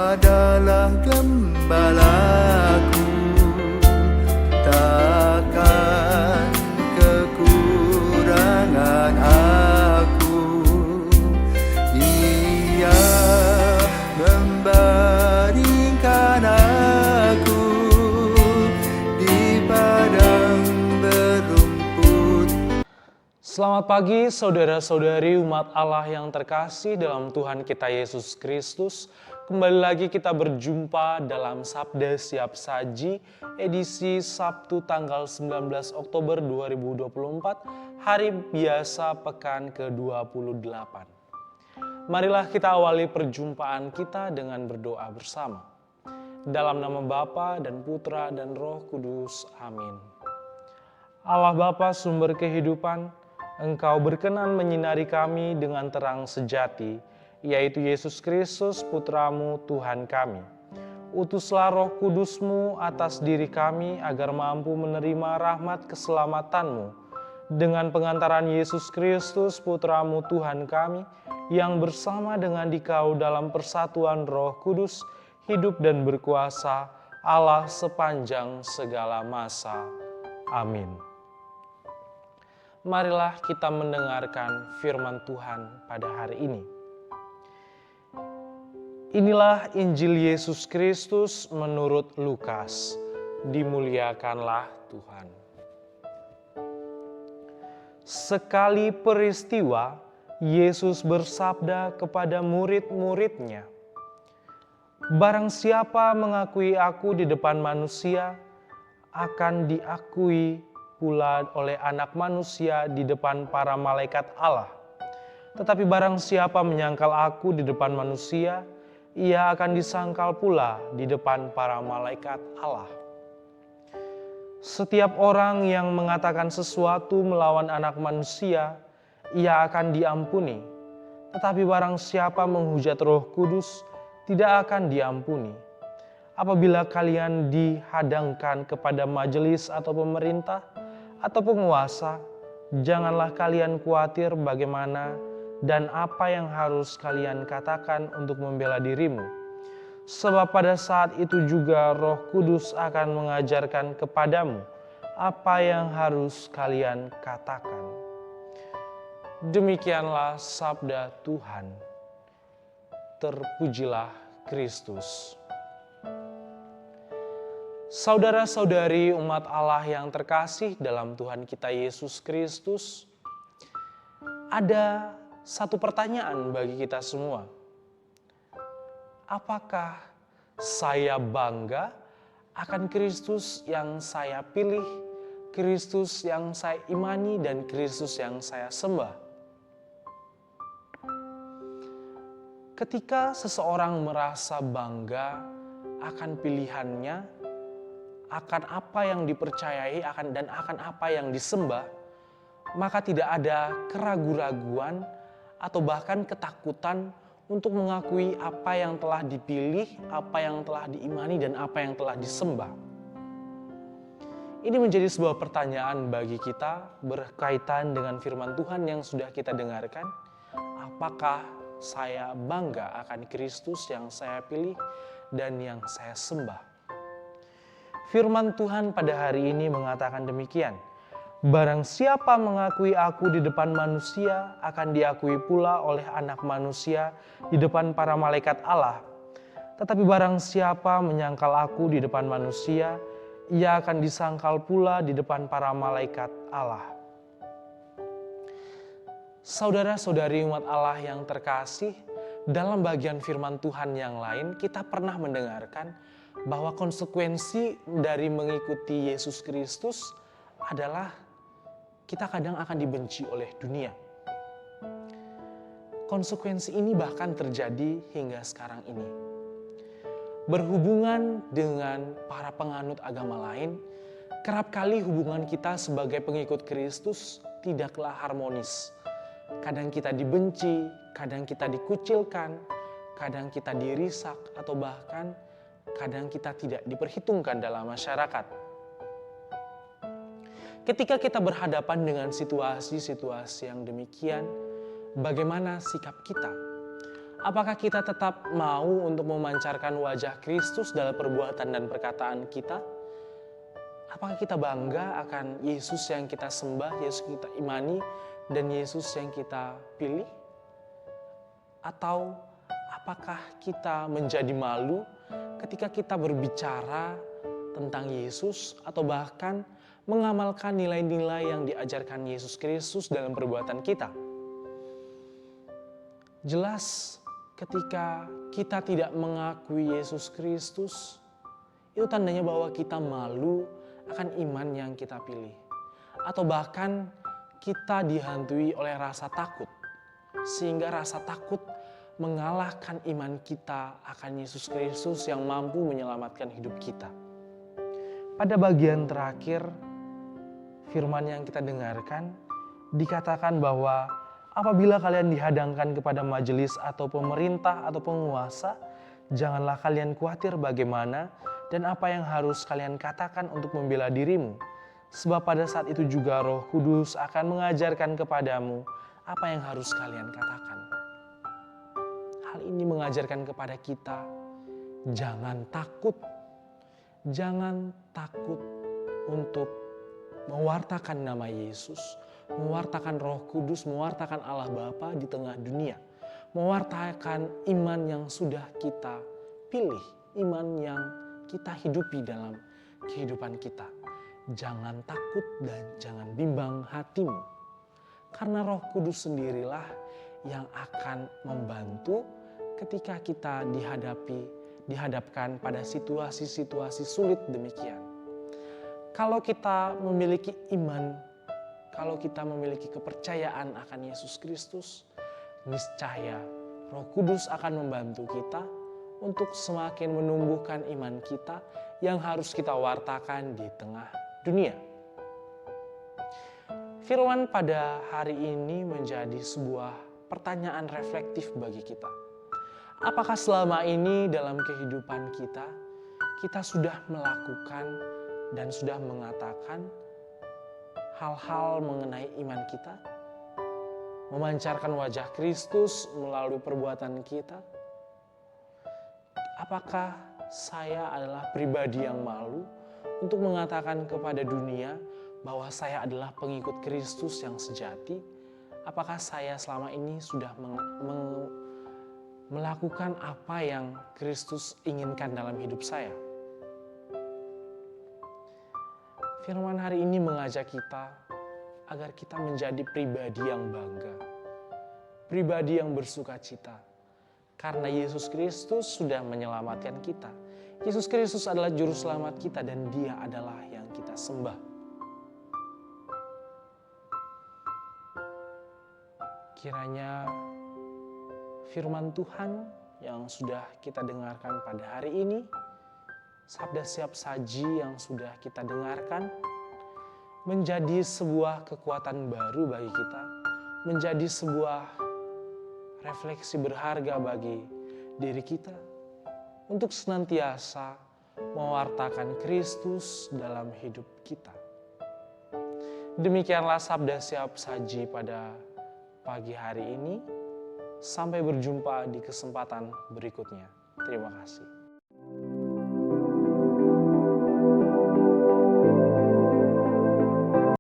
adalah gembalaku, takkan kekurangan aku. Ia membaringkan aku di padang berumput. Selamat pagi saudara-saudari umat Allah yang terkasih dalam Tuhan kita Yesus Kristus. Kembali lagi kita berjumpa dalam Sabda Siap Saji edisi Sabtu tanggal 19 Oktober 2024, hari biasa pekan ke-28. Marilah kita awali perjumpaan kita dengan berdoa bersama. Dalam nama Bapa dan Putra dan Roh Kudus. Amin. Allah Bapa sumber kehidupan, Engkau berkenan menyinari kami dengan terang sejati, yaitu Yesus Kristus Putramu Tuhan kami. Utuslah Roh Kudus-Mu atas diri kami agar mampu menerima rahmat keselamatan-Mu dengan pengantaran Yesus Kristus Putramu Tuhan kami, yang bersama dengan Dikau dalam persatuan Roh Kudus, hidup dan berkuasa Allah sepanjang segala masa. Amin. Marilah kita mendengarkan firman Tuhan pada hari ini. Inilah Injil Yesus Kristus menurut Lukas. Dimuliakanlah Tuhan. Sekali peristiwa, Yesus bersabda kepada murid-murid-Nya, "Barang siapa mengakui aku di depan manusia, akan diakui pula oleh Anak Manusia di depan para malaikat Allah. Tetapi barang siapa menyangkal aku di depan manusia, ia akan disangkal pula di depan para malaikat Allah. Setiap orang yang mengatakan sesuatu melawan Anak Manusia, ia akan diampuni. Tetapi barang siapa menghujat Roh Kudus, tidak akan diampuni. Apabila kalian dihadangkan kepada majelis atau pemerintah, atau penguasa, janganlah kalian khawatir bagaimana dan apa yang harus kalian katakan untuk membela dirimu. Sebab pada saat itu juga Roh Kudus akan mengajarkan kepadamu apa yang harus kalian katakan." Demikianlah sabda Tuhan. Terpujilah Kristus. Saudara-saudari umat Allah yang terkasih dalam Tuhan kita Yesus Kristus, ada satu pertanyaan bagi kita semua. Apakah saya bangga akan Kristus yang saya pilih, Kristus yang saya imani, dan Kristus yang saya sembah? Ketika seseorang merasa bangga akan pilihannya, akan apa yang dipercayai dan akan apa yang disembah, maka tidak ada keraguan-raguan atau bahkan ketakutan untuk mengakui apa yang telah dipilih, apa yang telah diimani, dan apa yang telah disembah. Ini menjadi sebuah pertanyaan bagi kita berkaitan dengan firman Tuhan yang sudah kita dengarkan. Apakah saya bangga akan Kristus yang saya pilih dan yang saya sembah? Firman Tuhan pada hari ini mengatakan demikian. Barang siapa mengakui aku di depan manusia, akan diakui pula oleh Anak Manusia di depan para malaikat Allah. Tetapi barang siapa menyangkal aku di depan manusia, ia akan disangkal pula di depan para malaikat Allah. Saudara-saudari umat Allah yang terkasih, dalam bagian firman Tuhan yang lain kita pernah mendengarkan bahwa konsekuensi dari mengikuti Yesus Kristus adalah kita kadang akan dibenci oleh dunia. Konsekuensi ini bahkan terjadi hingga sekarang ini. Berhubungan dengan para penganut agama lain, kerap kali hubungan kita sebagai pengikut Kristus tidaklah harmonis. Kadang kita dibenci, kadang kita dikucilkan, kadang kita dirisak, atau bahkan kadang kita tidak diperhitungkan dalam masyarakat. Ketika kita berhadapan dengan situasi-situasi yang demikian, bagaimana sikap kita? Apakah kita tetap mau untuk memancarkan wajah Kristus dalam perbuatan dan perkataan kita? Apakah kita bangga akan Yesus yang kita sembah, Yesus yang kita imani, dan Yesus yang kita pilih? Atau apakah kita menjadi malu ketika kita berbicara tentang Yesus atau bahkan mengamalkan nilai-nilai yang diajarkan Yesus Kristus dalam perbuatan kita? Jelas ketika kita tidak mengakui Yesus Kristus, itu tandanya bahwa kita malu akan iman yang kita pilih. Atau bahkan kita dihantui oleh rasa takut, sehingga rasa takut mengalahkan iman kita akan Yesus Kristus yang mampu menyelamatkan hidup kita. Pada bagian terakhir, firman yang kita dengarkan, dikatakan bahwa apabila kalian dihadangkan kepada majelis atau pemerintah atau penguasa, janganlah kalian khawatir bagaimana dan apa yang harus kalian katakan untuk membela dirimu. Sebab pada saat itu juga Roh Kudus akan mengajarkan kepadamu apa yang harus kalian katakan. Hal ini mengajarkan kepada kita, jangan takut. Jangan takut untuk mewartakan nama Yesus, mewartakan Roh Kudus, mewartakan Allah Bapa di tengah dunia. Mewartakan iman yang sudah kita pilih, iman yang kita hidupi dalam kehidupan kita. Jangan takut dan jangan bimbang hatimu. Karena Roh Kudus sendirilah yang akan membantu ketika kita dihadapkan pada situasi-situasi sulit demikian. Kalau kita memiliki iman, kalau kita memiliki kepercayaan akan Yesus Kristus, niscaya Roh Kudus akan membantu kita untuk semakin menumbuhkan iman kita yang harus kita wartakan di tengah dunia. Firman pada hari ini menjadi sebuah pertanyaan reflektif bagi kita. Apakah selama ini dalam kehidupan kita sudah melakukan dan sudah mengatakan hal-hal mengenai iman kita? Memancarkan wajah Kristus melalui perbuatan kita? Apakah saya adalah pribadi yang malu untuk mengatakan kepada dunia bahwa saya adalah pengikut Kristus yang sejati? Apakah saya selama ini sudah melakukan apa yang Kristus inginkan dalam hidup saya? Firman hari ini mengajak kita agar kita menjadi pribadi yang bangga, pribadi yang bersukacita. Karena Yesus Kristus sudah menyelamatkan kita. Yesus Kristus adalah juru selamat kita dan Dia adalah yang kita sembah. Kiranya firman Tuhan yang sudah kita dengarkan pada hari ini, sabda siap saji yang sudah kita dengarkan, menjadi sebuah kekuatan baru bagi kita, menjadi sebuah refleksi berharga bagi diri kita untuk senantiasa mewartakan Kristus dalam hidup kita. Demikianlah sabda siap saji pada pagi hari ini. Sampai berjumpa di kesempatan berikutnya. Terima kasih.